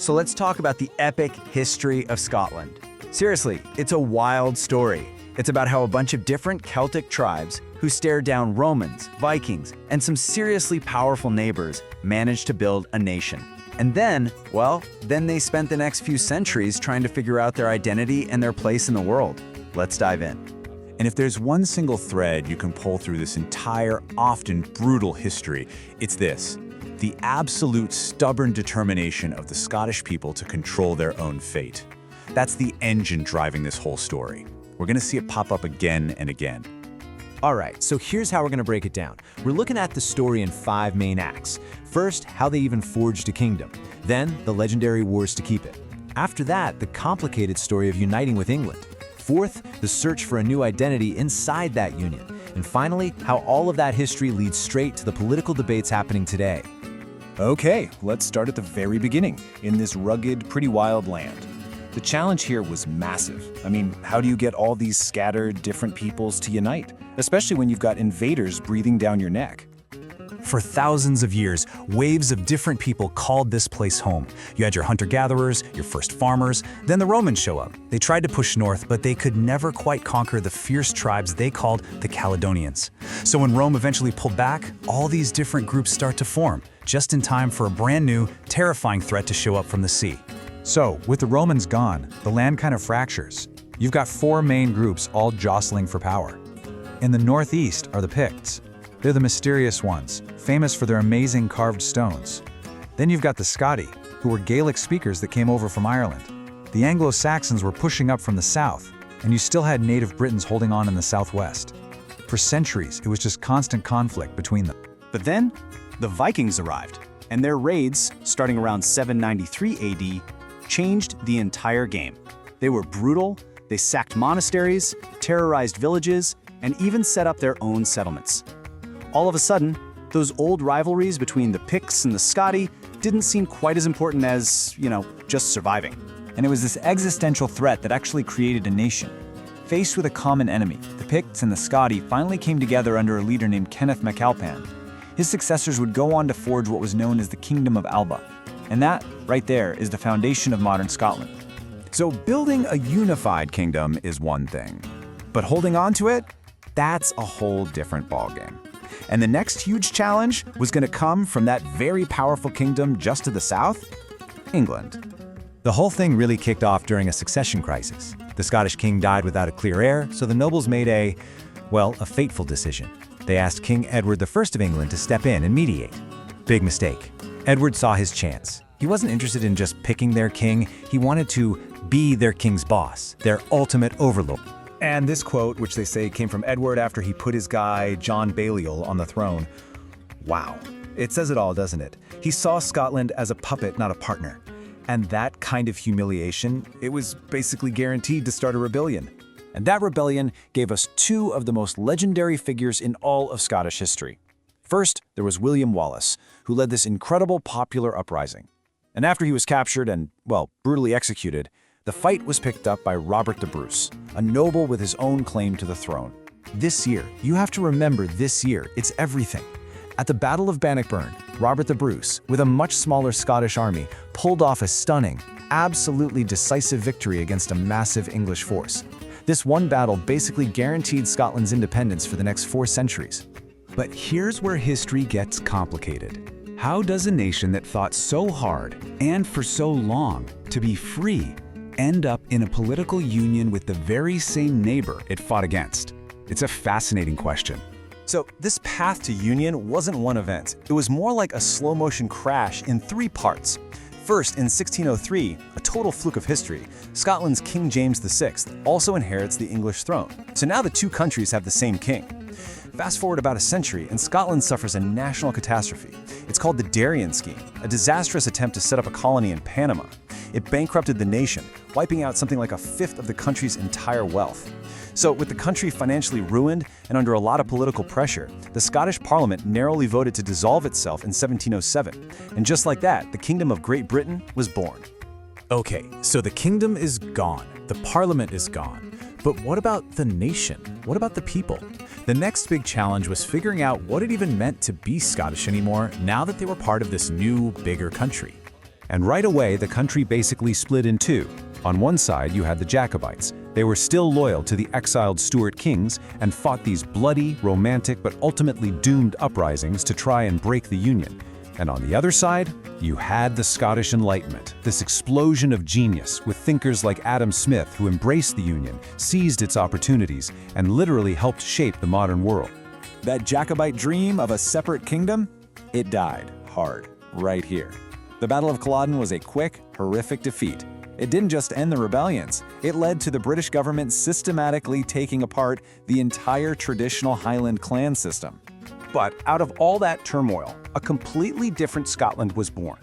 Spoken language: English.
So let's talk about the epic history of Scotland. Seriously, it's a wild story. It's about how a bunch of different Celtic tribes who stared down Romans, Vikings, and some seriously powerful neighbors managed to build a nation. And then they spent the next few centuries trying to figure out their identity and their place in the world. Let's dive in. And if there's one single thread you can pull through this entire, often brutal history, it's this: the absolute stubborn determination of the Scottish people to control their own fate. That's the engine driving this whole story. We're going to see it pop up again and again. All right, so here's how we're going to break it down. We're looking at the story in 5 main acts. First, how they even forged a kingdom. Then, the legendary wars to keep it. After that, the complicated story of uniting with England. Fourth, the search for a new identity inside that union. And finally, how all of that history leads straight to the political debates happening today. Okay, let's start at the very beginning, in this rugged, pretty wild land. The challenge here was massive. I mean, how do you get all these scattered, different peoples to unite? Especially when you've got invaders breathing down your neck. For thousands of years, waves of different people called this place home. You had your hunter-gatherers, your first farmers, then the Romans show up. They tried to push north, but they could never quite conquer the fierce tribes they called the Caledonians. So when Rome eventually pulled back, all these different groups start to form, just in time for a brand new, terrifying threat to show up from the sea. So, with the Romans gone, the land kind of fractures. You've got 4 main groups all jostling for power. In the northeast are the Picts. They're the mysterious ones, famous for their amazing carved stones. Then you've got the Scoti, who were Gaelic speakers that came over from Ireland. The Anglo-Saxons were pushing up from the south, and you still had native Britons holding on in the southwest. For centuries, it was just constant conflict between them. But then, the Vikings arrived, and their raids, starting around 793 AD, changed the entire game. They were brutal, they sacked monasteries, terrorized villages, and even set up their own settlements. All of a sudden, those old rivalries between the Picts and the Scoti didn't seem quite as important as, just surviving. And it was this existential threat that actually created a nation. Faced with a common enemy, the Picts and the Scoti finally came together under a leader named Kenneth MacAlpine. His successors would go on to forge what was known as the Kingdom of Alba. And that, right there, is the foundation of modern Scotland. So building a unified kingdom is one thing, but holding on to it, that's a whole different ballgame. And the next huge challenge was going to come from that very powerful kingdom just to the south, England. The whole thing really kicked off during a succession crisis. The Scottish king died without a clear heir, so the nobles made a fateful decision. They asked King Edward I of England to step in and mediate. Big mistake. Edward saw his chance. He wasn't interested in just picking their king, he wanted to be their king's boss, their ultimate overlord. And this quote, which they say came from Edward after he put his guy, John Balliol, on the throne. Wow. It says it all, doesn't it? He saw Scotland as a puppet, not a partner. And that kind of humiliation, it was basically guaranteed to start a rebellion. And that rebellion gave us 2 of the most legendary figures in all of Scottish history. First, there was William Wallace, who led this incredible popular uprising. And after he was captured and, brutally executed, the fight was picked up by Robert the Bruce, a noble with his own claim to the throne. This year, you have to remember this year, it's everything. At the Battle of Bannockburn, Robert the Bruce, with a much smaller Scottish army, pulled off a stunning, absolutely decisive victory against a massive English force. This one battle basically guaranteed Scotland's independence for the next 4 centuries. But here's where history gets complicated. How does a nation that fought so hard and for so long to be free end up in a political union with the very same neighbor it fought against? It's a fascinating question. So this path to union wasn't one event. It was more like a slow-motion crash in 3 parts. First, in 1603, a total fluke of history, Scotland's King James VI also inherits the English throne. So now the 2 countries have the same king. Fast forward about a century, and Scotland suffers a national catastrophe. It's called the Darien Scheme, a disastrous attempt to set up a colony in Panama. It bankrupted the nation, wiping out something like a fifth of the country's entire wealth. So with the country financially ruined and under a lot of political pressure, the Scottish Parliament narrowly voted to dissolve itself in 1707. And just like that, the Kingdom of Great Britain was born. Okay, so the kingdom is gone, the parliament is gone. But what about the nation? What about the people? The next big challenge was figuring out what it even meant to be Scottish anymore now that they were part of this new, bigger country. And right away, the country basically split in two. On one side, you had the Jacobites. They were still loyal to the exiled Stuart kings and fought these bloody, romantic, but ultimately doomed uprisings to try and break the Union. And on the other side, you had the Scottish Enlightenment, this explosion of genius with thinkers like Adam Smith who embraced the Union, seized its opportunities, and literally helped shape the modern world. That Jacobite dream of a separate kingdom? It died hard, right here. The Battle of Culloden was a quick, horrific defeat. It didn't just end the rebellions, it led to the British government systematically taking apart the entire traditional Highland clan system. But out of all that turmoil, a completely different Scotland was born.